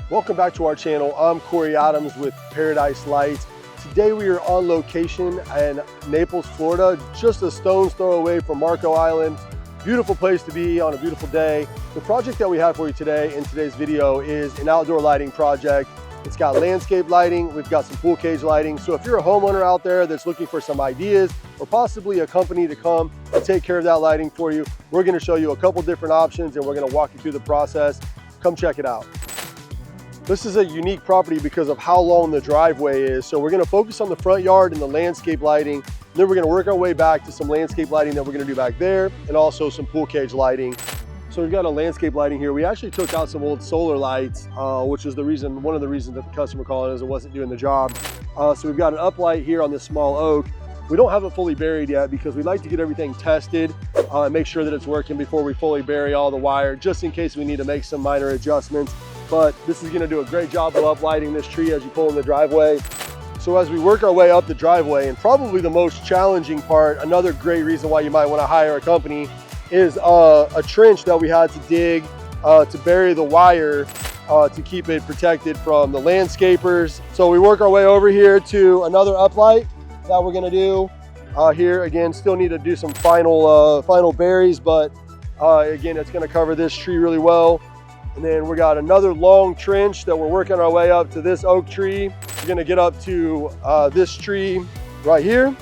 Welcome back to our channel. I'm Corey Adams with Paradise Lights. Today we are on location in Naples, Florida, just a stone's throw away from Marco Island. Beautiful place to be on a beautiful day. The project that we have for you today in today's video is an outdoor lighting project. It's got landscape lighting, we've got some pool cage lighting. So if you're a homeowner out there that's looking for some ideas or possibly a company to come and take care of that lighting for you, we're gonna show you a couple different options and we're gonna walk you through the process. Come check it out. This is a unique property because of how long the driveway is. So we're gonna focus on the front yard and the landscape lighting. Then we're gonna work our way back to some landscape lighting that we're gonna do back there and also some pool cage lighting. So we've got a landscape lighting here. We actually took out some old solar lights, which is one of the reasons that the customer called is it wasn't doing the job. So we've got an uplight here on this small oak. We don't have it fully buried yet because we like to get everything tested and make sure that it's working before we fully bury all the wire, just in case we need to make some minor adjustments. But this is gonna do a great job of uplighting this tree as you pull in the driveway. So as we work our way up the driveway, and probably the most challenging part, another great reason why you might wanna hire a company, is a trench that we had to dig to bury the wire to keep it protected from the landscapers. So we work our way over here to another uplight that we're gonna do here. Again, still need to do some final berries, but again, it's gonna cover this tree really well. And then we got another long trench that we're working our way up to this oak tree. We're gonna get up to this tree right here.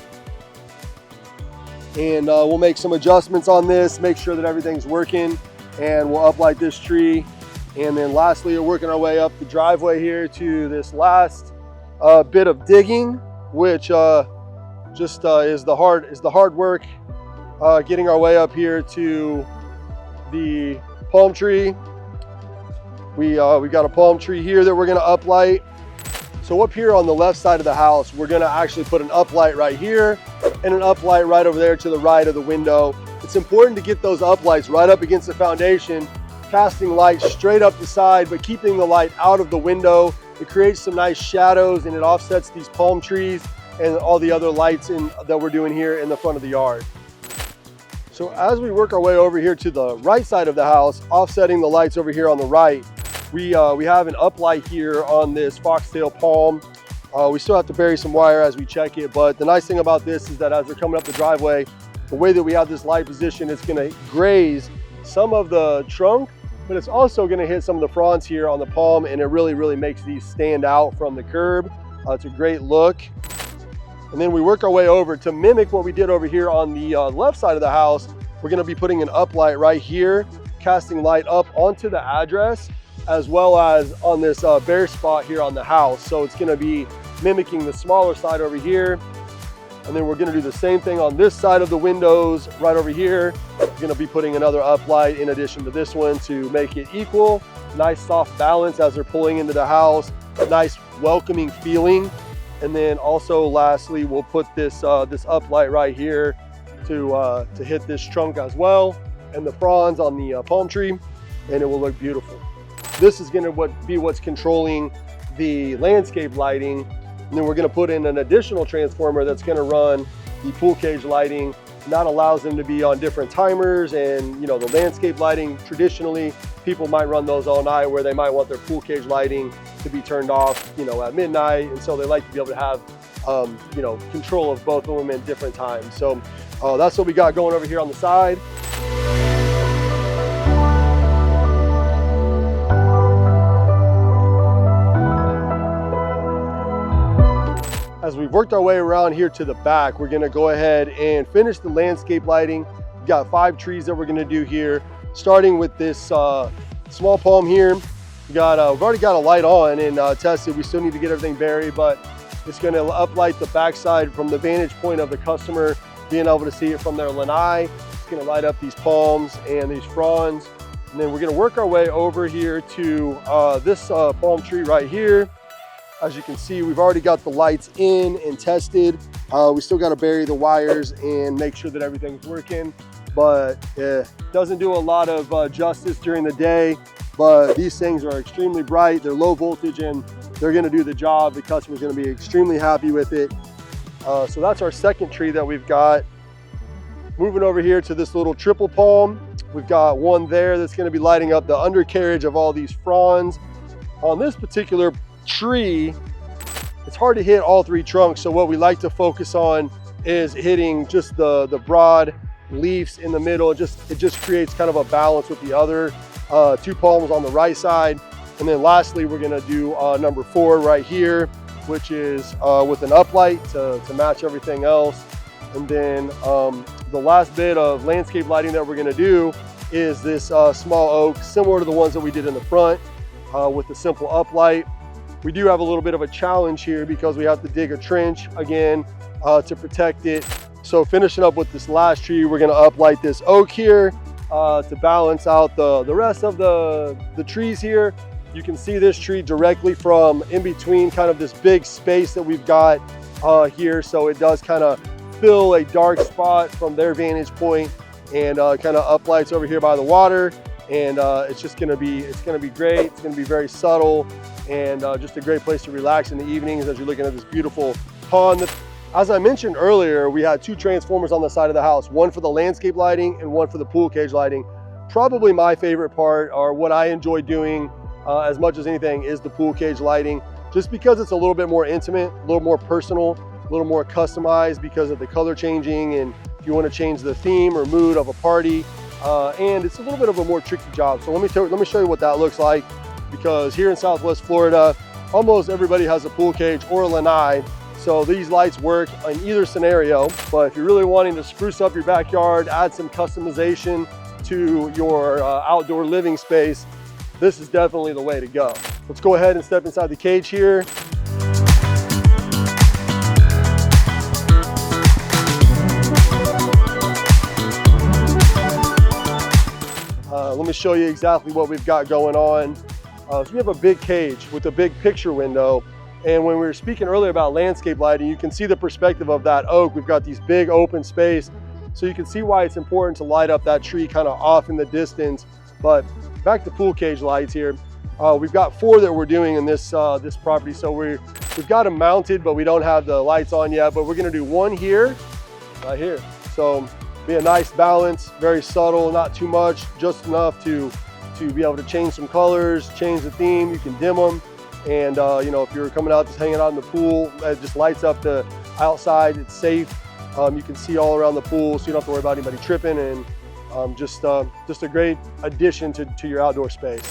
And we'll make some adjustments on this, make sure that everything's working, and we'll uplight this tree. And then lastly, we're working our way up the driveway here to this last bit of digging, which just is the hard work, getting our way up here to the palm tree. We've got a palm tree here that we're gonna uplight. So up here on the left side of the house, we're gonna actually put an uplight right here and an uplight right over there to the right of the window. It's important to get those uplights right up against the foundation, casting light straight up the side, but keeping the light out of the window. It creates some nice shadows and it offsets these palm trees and all the other lights that we're doing here in the front of the yard. So as we work our way over here to the right side of the house, offsetting the lights over here on the right, we have an uplight here on this foxtail palm. We still have to bury some wire as we check it, but the nice thing about this is that as we're coming up the driveway, the way that we have this light position, it's gonna graze some of the trunk, but it's also gonna hit some of the fronds here on the palm, and it really makes these stand out from the curb. It's a great look. And then we work our way over to mimic what we did over here on the left side of the house. We're gonna be putting an uplight right here, casting light up onto the address, as well as on this bare spot here on the house. So it's gonna be mimicking the smaller side over here. And then we're gonna do the same thing on this side of the windows right over here. We're gonna be putting another uplight in addition to this one to make it equal. Nice soft balance as they're pulling into the house. Nice welcoming feeling. And then also lastly, we'll put this uplight right here to hit this trunk as well, and the fronds on the palm tree, and it will look beautiful. This is gonna be what's controlling the landscape lighting. And then we're gonna put in an additional transformer that's gonna run the pool cage lighting. And that allows them to be on different timers, and the landscape lighting, traditionally, people might run those all night where they might want their pool cage lighting to be turned off, at midnight. And so they like to be able to have, control of both of them at different times. So that's what we got going over here on the side. As we've worked our way around here to the back, we're gonna go ahead and finish the landscape lighting. We've got 5 trees that we're gonna do here, starting with this small palm here. We've already got a light on and tested. We still need to get everything buried, but it's gonna uplight the backside from the vantage point of the customer, being able to see it from their lanai. It's gonna light up these palms and these fronds. And then we're gonna work our way over here to this palm tree right here. As you can see, we've already got the lights in and tested. We still got to bury the wires and make sure that everything's working, but it doesn't do a lot of justice during the day. But these things are extremely bright, they're low voltage, and they're going to do the job. The customer's going to be extremely happy with it. So that's our second tree that we've got. Moving over here to this little triple palm, we've got one there that's going to be lighting up the undercarriage of all these fronds. On this particular tree, it's hard to hit all three trunks. So what we like to focus on is hitting just the broad leaves in the middle. It just creates kind of a balance with the other two palms on the right side. And then lastly, we're gonna do number 4 right here, which is with an uplight to match everything else. And then the last bit of landscape lighting that we're gonna do is this small oak, similar to the ones that we did in the front with the simple uplight. We do have a little bit of a challenge here because we have to dig a trench again to protect it. So finishing up with this last tree, we're gonna uplight this oak here to balance out the rest of the trees here. You can see this tree directly from in between kind of this big space that we've got here. So it does kind of fill a dark spot from their vantage point and kind of uplights over here by the water. And it's just gonna be great. It's gonna be very subtle and just a great place to relax in the evenings as you're looking at this beautiful pond. As I mentioned earlier, we had 2 transformers on the side of the house, one for the landscape lighting and one for the pool cage lighting. Probably my favorite part, or what I enjoy doing as much as anything, is the pool cage lighting, just because it's a little bit more intimate, a little more personal, a little more customized because of the color changing, and if you want to change the theme or mood of a party, and it's a little bit of a more tricky job. So let me show you what that looks like, because here in Southwest Florida, almost everybody has a pool cage or a lanai. So these lights work in either scenario, but if you're really wanting to spruce up your backyard, add some customization to your outdoor living space, this is definitely the way to go. Let's go ahead and step inside the cage here. Let me show you exactly what we've got going on. So we have a big cage with a big picture window. And when we were speaking earlier about landscape lighting, you can see the perspective of that oak. We've got these big open space. So you can see why it's important to light up that tree kind of off in the distance. But back to pool cage lights here. We've got 4 that we're doing in this property. So we've got them mounted, but we don't have the lights on yet. But we're gonna do one here, right here. So be a nice balance, very subtle, not too much, just enough to be able to change some colors, change the theme. You can dim them. And you know, if you're coming out just hanging out in the pool, it just lights up the outside. It's safe. You can see all around the pool, so you don't have to worry about anybody tripping, and just a great addition to your outdoor space.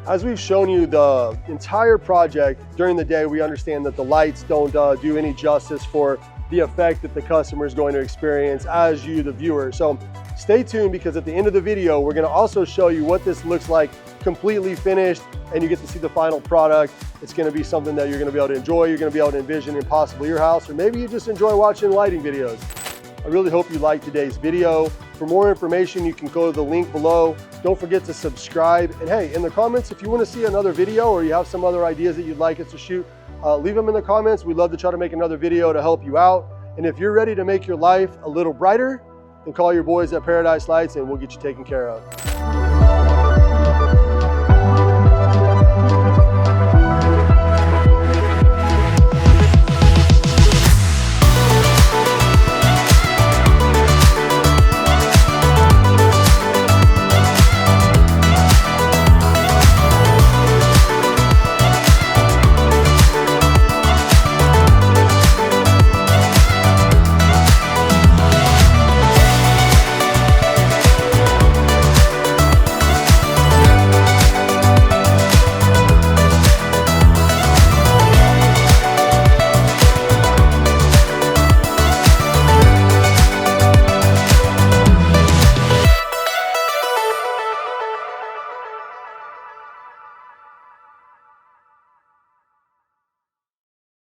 As we've shown you the entire project during the day, we understand that the lights don't do any justice for the effect that the customer is going to experience as you, the viewer. So stay tuned, because at the end of the video, we're gonna also show you what this looks like completely finished, and you get to see the final product. It's gonna be something that you're gonna be able to enjoy, you're gonna be able to envision in possibly your house, or maybe you just enjoy watching lighting videos. I really hope you liked today's video. For more information, you can go to the link below. Don't forget to subscribe. And hey, in the comments, if you want to see another video or you have some other ideas that you'd like us to shoot, leave them in the comments. We'd love to try to make another video to help you out. And if you're ready to make your life a little brighter, then call your boys at Paradise Lights and we'll get you taken care of.